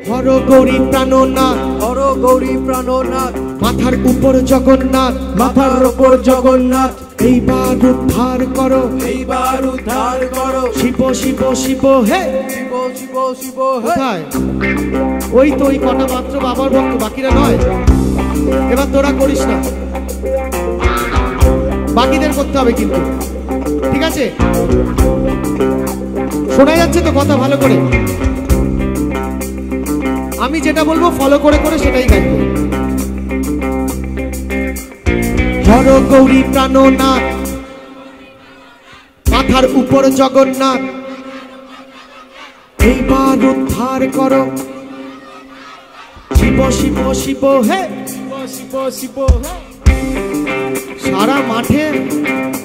হর গৌরী প্রাণনাথ, হর গৌরী প্রাণনাথ, মাথার উপর জগন্নাথ, মাথার উপর জগন্নাথ, এইবার উদ্ধার করো, এইবার উদ্ধার করো, শিব শিব শিব হে, শিব শিব শিব হে। কোথায়? ওই তো ওই কটা মাত্র বাবার ভক্ত, বাকিরা নয়। এবার তোরা করিস না, বাকিদের করতে হবে কিন্তু, ঠিক আছে? শোনা যাচ্ছে তো কথা ভালো করে? আমি যেটা বলবো ফলো করে করে সেটাই গাইবো। হর গৌরী প্রাণনাথ, মাথার উপর জগন্নাথ, এইবার উদ্ধার করো, শিব শিব শিব হে, শিব শিব হে। সারা মাঠে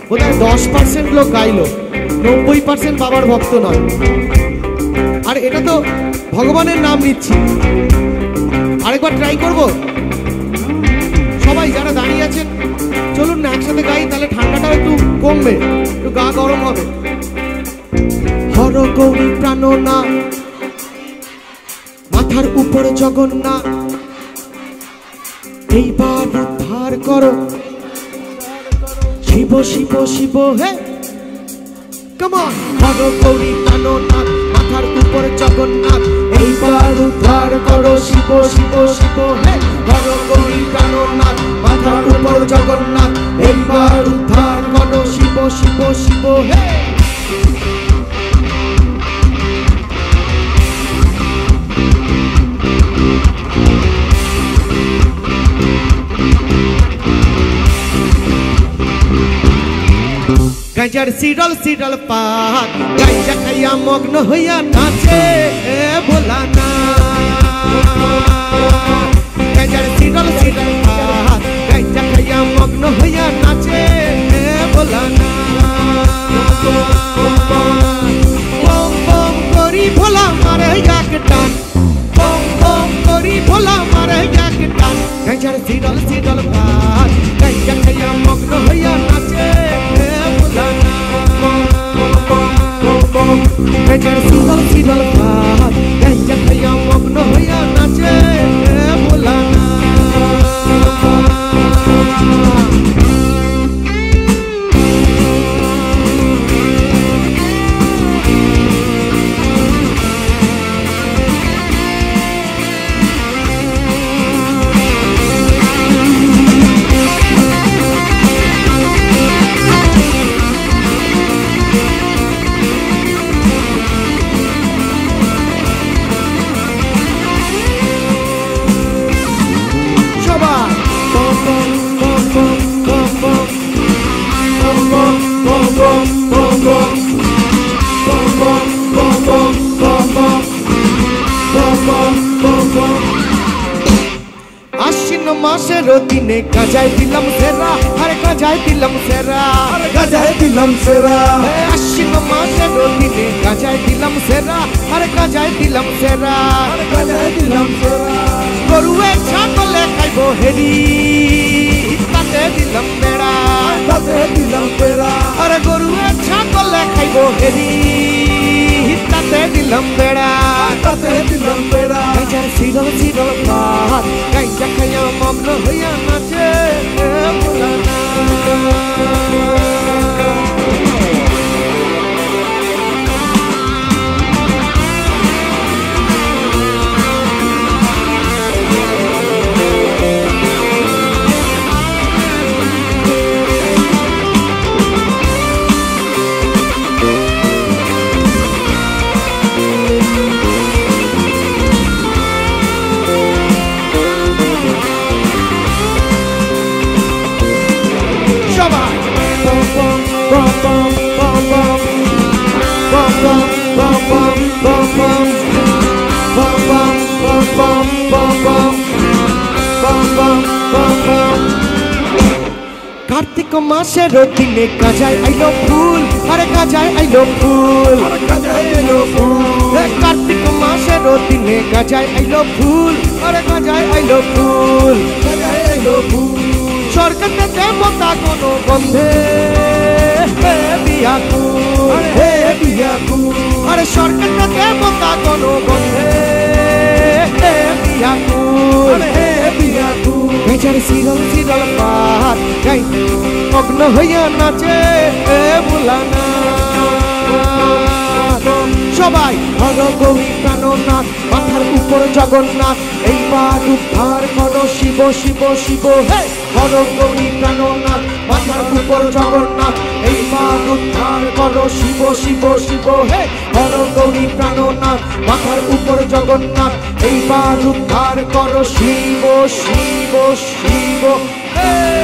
বোধহয় 10% লোক গাইলো, 90% বাবার ভক্ত নয়। আর এটা তো ভগবানের নাম নিচ্ছি। আরেকবার ট্রাই করব, সবাই যারা দাঁড়িয়ে আছেন চলুন না একসাথে গাই, তাহলে ঠান্ডাটাও একটু কমবে, একটু গা গরম হবে। হর গৌরী প্রাণনাথ, মাথার উপর জগন্নাথ, এইবার উদ্ধার করো, শিব শিব শিব হে, কাম অন। হর গৌরী প্রাণনাথ, মাথার উপর জগন্নাথ, এইবার উদ্ধার করো, শিব শিব শিব হে। হর গৌরী প্রাণনাথ, মাথার উপর জগন্নাথ, এইবার উদ্ধার করো, শিব শিব শিব হে। গাঁজার সিডল সিডল পাক, গাঁজা খাইয়া মগ্ন হইয়া নাচে ভোলা না। গাঁজার সিডল সিডল পাক, গাঁজা খাইয়া মগ্ন হইয়া নাচে ভোলা না। বম বম করি ভোলা মারে এক টান, বম বম করি ভোলা মারে এক টান। গাঁজার সিডল সিডল পাক, গাঁজা খাইয়া মগ্ন হইয়া নাচে ভোলা না। গাঁজার সিডল সিডল পাক, গাঁজা খাইয়া মগ্ন হইয়া নাচে ভোলা না। আশ্বিন মাসের দিনে গাজায় দিলাম সেরা, আরে গাজায় দিলাম সেরা, আরে গাজায় দিলাম সেরা। আশ্বিন মাসের দিনে গাজায় দিলাম সেরা, আরে গাজায় দিলাম সেরা, আরে গাজায় দিলাম সেরা। গরুয়ে ছাগলে খাইব হেরি, তাতে দিলাম বেড়া, তাতে দিলাম পেরা। আরে গরুয়ে ছাগলে খাইব হেরি, তাতে দিলাম বেড়া, তাতে দিলাম পেরা। গাঁজার সিডল সিডল পাক, গাঁজা খাইয়া মগ্ন হইয়া নাচে ভোলা না। কার্তিক মাসের দিনে গাজায় আইলো ফুল, আরে গাজায় আইলো ফুল, আরে গাজায় এলো ফুল। কার্তিক মাসের দিনে গাজায় আইলো ফুল, আরে গাজায় আইলো ফুল, গাজায় এলো ফুল। সরকারটা দেবতা কোন গন্ধে হে বিয়াকুল, হে বিয়াকুল। আরে সরকারটা দেবতা কোন গন্ধে বিচার সিরল সিরল পাহাড় গাই মগ্ন হইয়া নাচে ভোলানা সবাই হর গৌরী প্রাণনাথ মাথার উপর জগন্নাথ এইবার উদ্ধার করো শিব শিব শিব হে হর গৌরী প্রাণনাথ মাথার উপর জগন্নাথ এইবার উদ্ধার করো শিব শিব শিব হে হর গৌরী প্রাণনাথ মাথার উপর জগন্নাথ এইবার উদ্ধার করো শিব শিব শিব হে